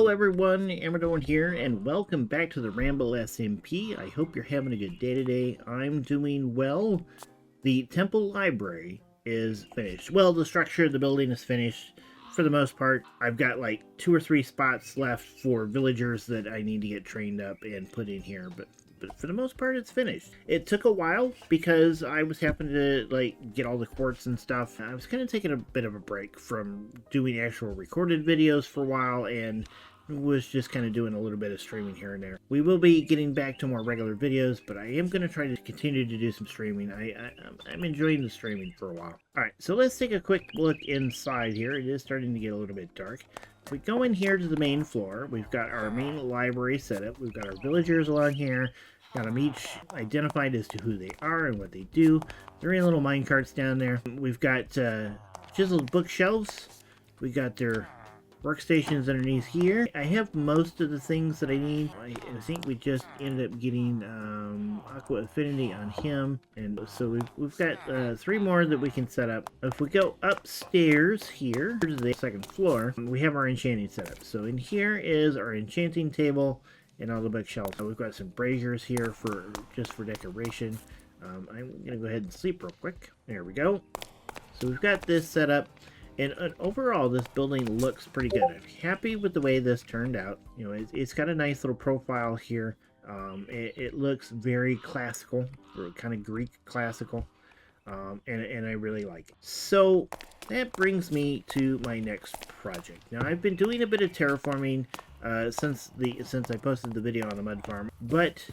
Hello everyone, Amradorn here, and welcome back to the Ramble SMP. I hope you're having a good day today. I'm doing well. The temple library is finished. Well, the structure of the building is finished for the most part. I've got like 2 or 3 spots left for villagers that I need to get trained up and put in here, but for the most part, it's finished. It took a while because I was having to like get all the quartz and stuff. I was kind of taking a bit of a break from doing actual recorded videos for a while and was just kind of doing a little bit of streaming here and there. We will be getting back to more regular videos, but I am going to try to continue to do some streaming. I'm enjoying the streaming for a while. All right, so let's take a quick look inside here. It is starting to get a little bit dark. If we go in here to the main floor, we've got our main library set up. We've got our villagers along here. Got them each identified as to who they are and what they do. They're in little minecarts down there. We've got chiseled bookshelves. We got their workstations underneath here. I have most of the things that I need. I think we just ended up getting Aqua Affinity on him, and so we've got 3 more that we can set up. If we go upstairs here to the 2nd floor, we have our enchanting setup. So in here is our enchanting table and all the bookshelves. We've got some braziers here for just for decoration. I'm gonna go ahead and sleep real quick. There we go. So we've got this set up. And overall, this building looks pretty good. I'm happy with the way this turned out. You know, it's got a nice little profile here. It looks very classical, or kind of Greek classical, and I really like it. So that brings me to my next project. Now, I've been doing a bit of terraforming since I posted the video on the mud farm, but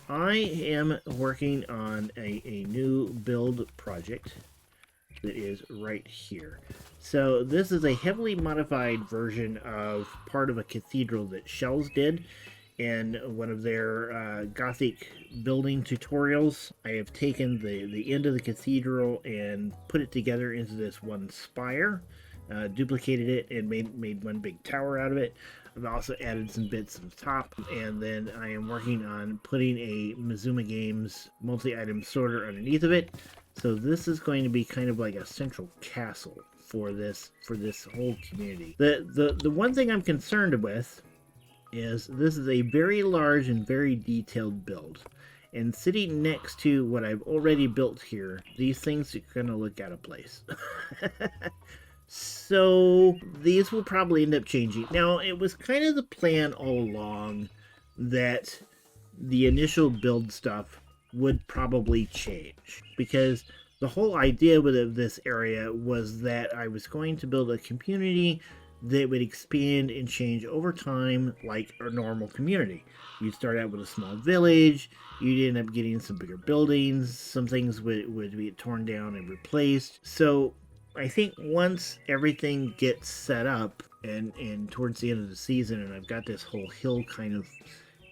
I am working on a new build project that is right here. So this is a heavily modified version of part of a cathedral that Shells did in one of their gothic building tutorials. I have taken the end of the cathedral and put it together into this one spire, duplicated it and made one big tower out of it. I've also added some bits on the top, and then I am working on putting a Mizuma Games multi-item sorter underneath of it. So this is going to be kind of like a central castle for this whole community. The one thing I'm concerned with is this is a very large and very detailed build. And sitting next to what I've already built here, these things are going to look out of place. So these will probably end up changing. Now, it was kind of the plan all along that the initial build stuff would probably change, because the whole idea with this area was that I was going to build a community that would expand and change over time like a normal community. You'd start out with a small village, you'd end up getting some bigger buildings, some things would be torn down and replaced. So I think once everything gets set up and towards the end of the season, and I've got this whole hill kind of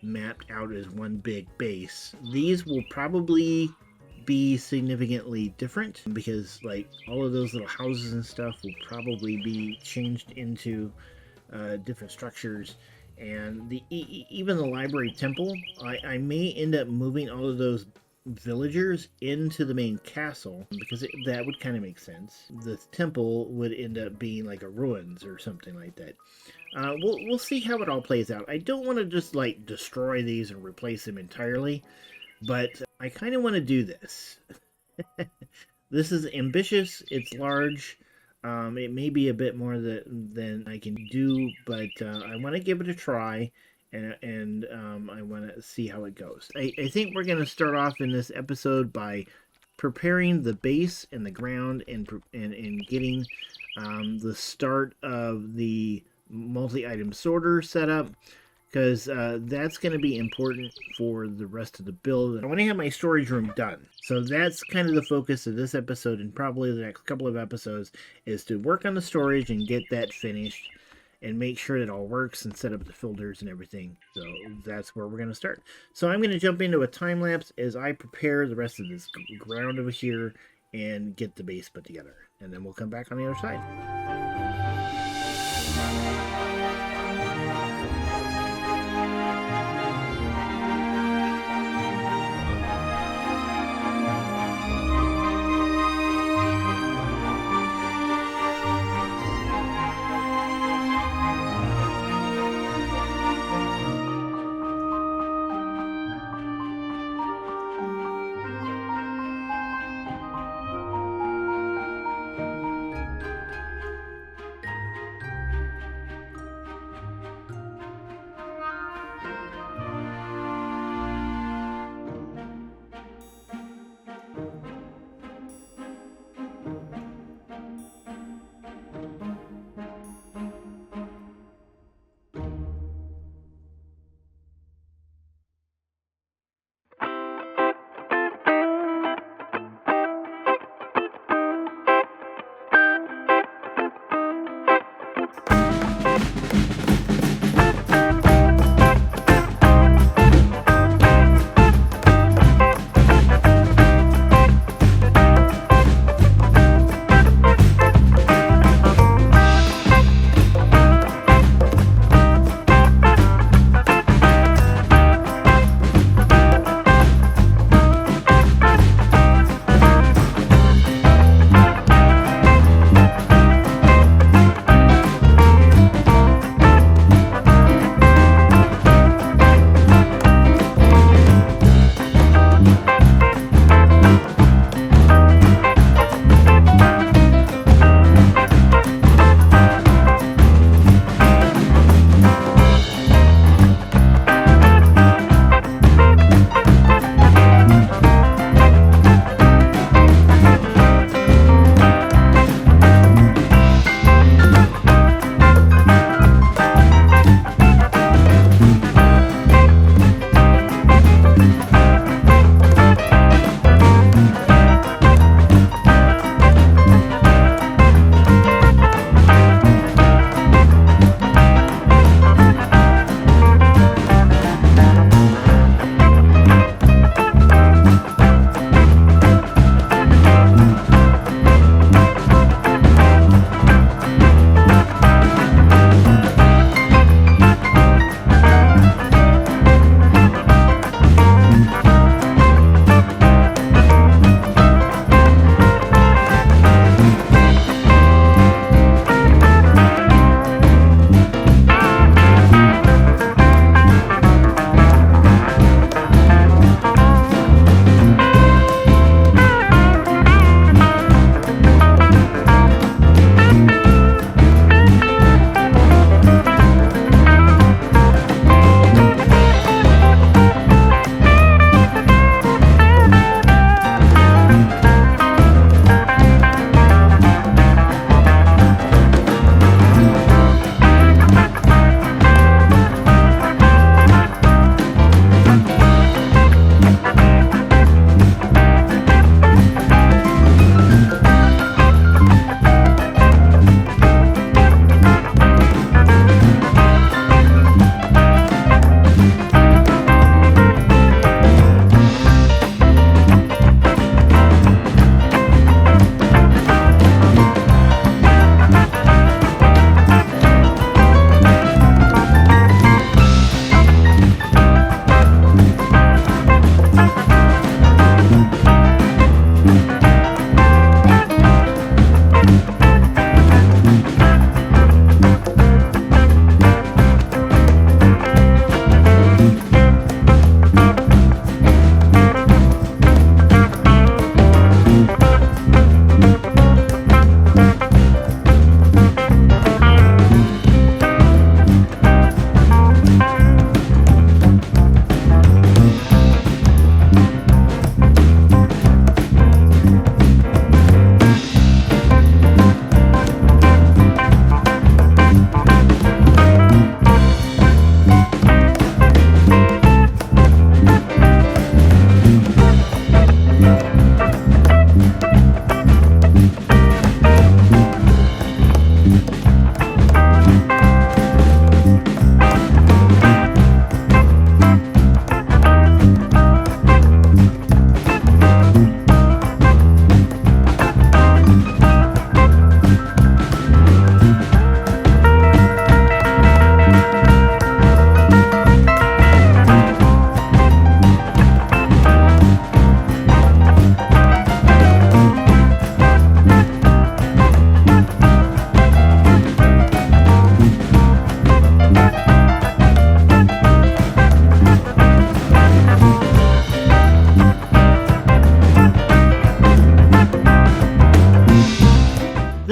mapped out as one big base, these will probably be significantly different, because like all of those little houses and stuff will probably be changed into different structures, and even the library temple, I may end up moving all of those villagers into the main castle, because that would kind of make sense. The temple would end up being like a ruins or something like that. We'll see how it all plays out. I don't want to just like destroy these and replace them entirely, but I kind of want to do this. This is ambitious, it's large, it may be a bit more than I can do, but I want to give it a try, and I want to see how it goes. I think we're going to start off in this episode by preparing the base and the ground and getting the start of the multi-item sorter set up, because that's going to be important for the rest of the build. I want to have my storage room done. So that's kind of the focus of this episode, and probably the next couple of episodes, is to work on the storage and get that finished and make sure it all works and set up the filters and everything. So that's where we're going to start. So I'm going to jump into a time lapse as I prepare the rest of this ground over here and get the base put together. And then we'll come back on the other side.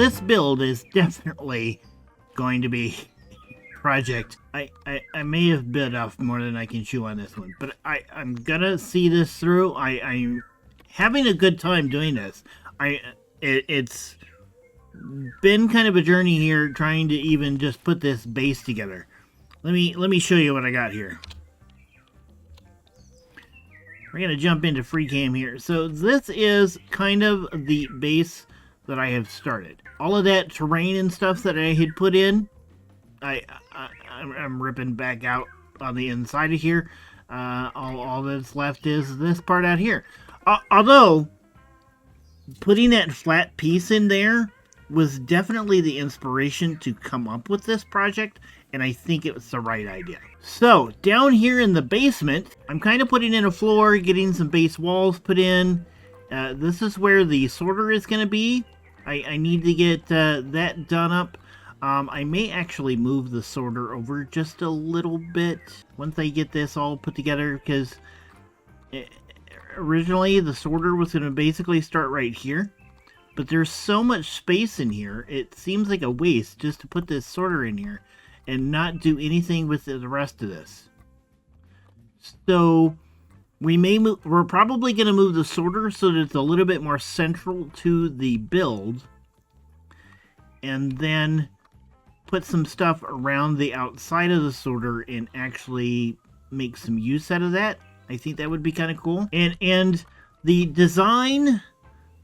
this build is definitely going to be a project. I may have bit off more than I can chew on this one, but I'm gonna see this through. I'm having a good time doing this. It's been kind of a journey here trying to even just put this base together. Let me show you what I got here. We're gonna jump into free cam here. So this is kind of the base that I have started. All of that terrain and stuff that I had put in, I'm ripping back out on the inside of here. All that's left is this part out here. Although putting that flat piece in there was definitely the inspiration to come up with this project, and I think it was the right idea. So down here in the basement, I'm kind of putting in a floor, getting some base walls put in. This is where the sorter is going to be. I need to get that done up. I may actually move the sorter over just a little bit once I get this all put together, because originally the sorter was going to basically start right here. But there's so much space in here, it seems like a waste just to put this sorter in here and not do anything with the rest of this. So we're probably going to move the sorter so that it's a little bit more central to the build, and then put some stuff around the outside of the sorter and actually make some use out of that. I think that would be kind of cool. And the design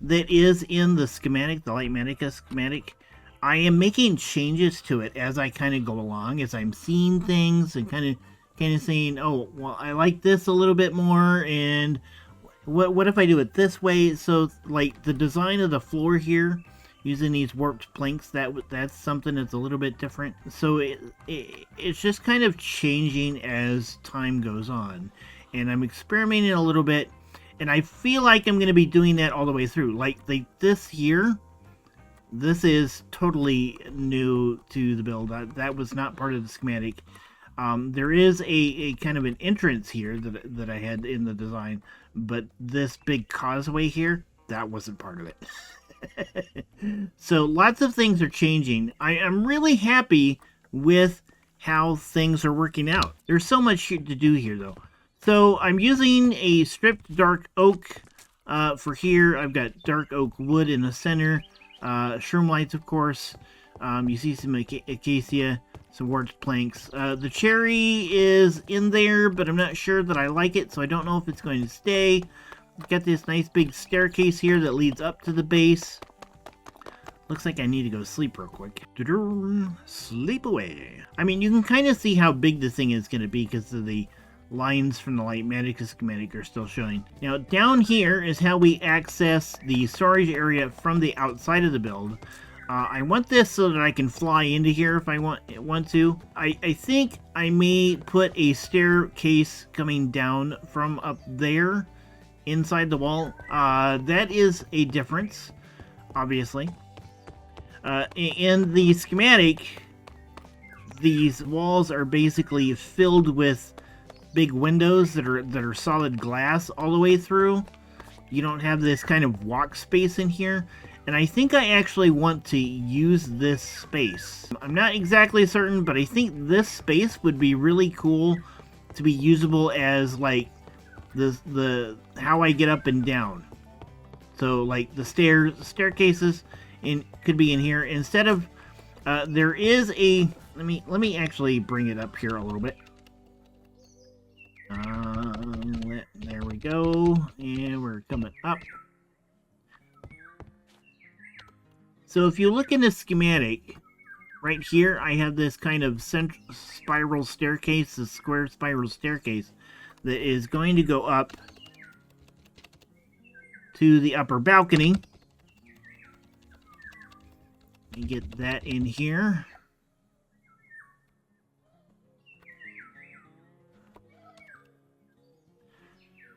that is in the schematic, the Lightmatica schematic, I am making changes to it as I kind of go along, as I'm seeing things and kind of saying, oh, well, I like this a little bit more, and what if I do it this way? So, like, the design of the floor here, using these warped planks, that's something that's a little bit different. So it's just kind of changing as time goes on, and I'm experimenting a little bit. And I feel like I'm going to be doing that all the way through. Like this here, this is totally new to the build. That was not part of the schematic. There is a kind of an entrance here that I had in the design, but this big causeway here, that wasn't part of it. So lots of things are changing. I'm really happy with how things are working out. There's so much to do here, though. So I'm using a stripped dark oak for here. I've got dark oak wood in the center. Shroom lights, of course. You see some acacia, some warped planks. The cherry is in there, but I'm not sure that I like it, so I don't know if it's going to stay. I've got this nice big staircase here that leads up to the base. Looks like I need to go sleep real quick. Sleep away. I mean, you can kind of see how big this thing is going to be because of the lines from the Lightmatica schematic are still showing. Now, down here is how we access the storage area from the outside of the build. I want this so that I can fly into here if I want to. I think I may put a staircase coming down from up there inside the wall. That is a difference, obviously. In the schematic, these walls are basically filled with big windows that are solid glass all the way through. You don't have this kind of walk space in here, and I think I actually want to use this space. I'm not exactly certain, but I think this space would be really cool to be usable as like the how I get up and down. So like the staircases could be in here instead of there is a let me actually bring it up here a little bit. There we go, and we're coming up. So if you look in the schematic, right here, I have this kind of spiral staircase, this square spiral staircase, that is going to go up to the upper balcony. Let me get that in here.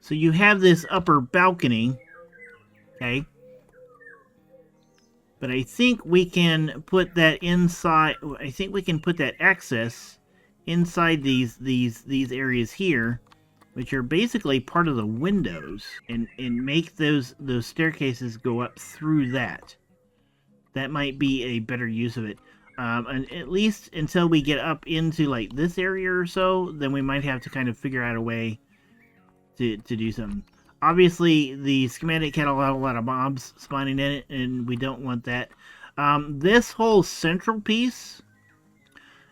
So you have this upper balcony, okay? But I think we can put that inside. I think we can put that access inside these areas here, which are basically part of the windows, and make those staircases go up through that. that might be a better use of it. And at least until we get up into like this area or so, then we might have to kind of figure out a way to do something. Obviously, the schematic had a lot of mobs spawning in it, and we don't want that. This whole central piece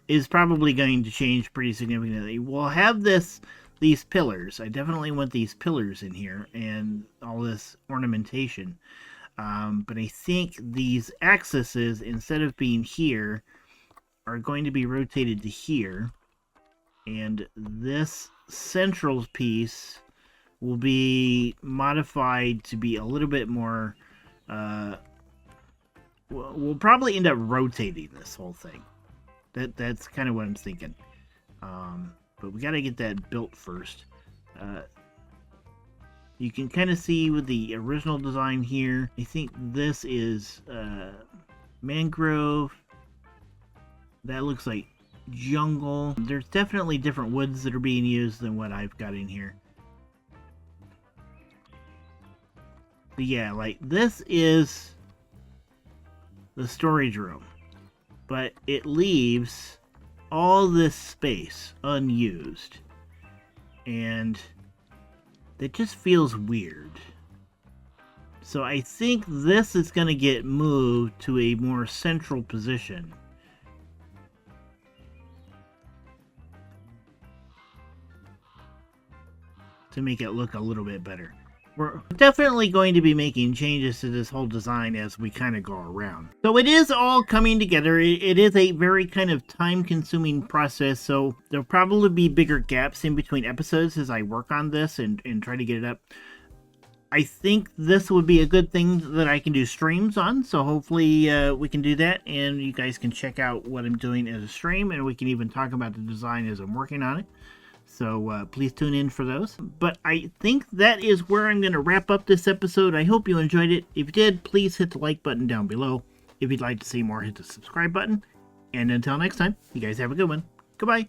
is probably going to change pretty significantly. We'll have these pillars. I definitely want these pillars in here and all this ornamentation. But I think these axes, instead of being here, are going to be rotated to here. And this central piece will be modified to be a little bit more... we'll probably end up rotating this whole thing. That's kind of what I'm thinking. But we got to get that built first. You can kind of see with the original design here, I think this is mangrove. That looks like jungle. There's definitely different woods that are being used than what I've got in here. But yeah, like this is the storage room, but it leaves all this space unused, and that just feels weird. So I think this is going to get moved to a more central position. To make it look a little bit better. We're definitely going to be making changes to this whole design as we kind of go around. So it is all coming together. It is a very kind of time-consuming process, so there'll probably be bigger gaps in between episodes as I work on this and try to get it up. I think this would be a good thing that I can do streams on, so hopefully we can do that, and you guys can check out what I'm doing as a stream, and we can even talk about the design as I'm working on it. So please tune in for those. But I think that is where I'm going to wrap up this episode. I hope you enjoyed it. If you did, please hit the like button down below. If you'd like to see more, hit the subscribe button. And until next time, you guys have a good one. Goodbye.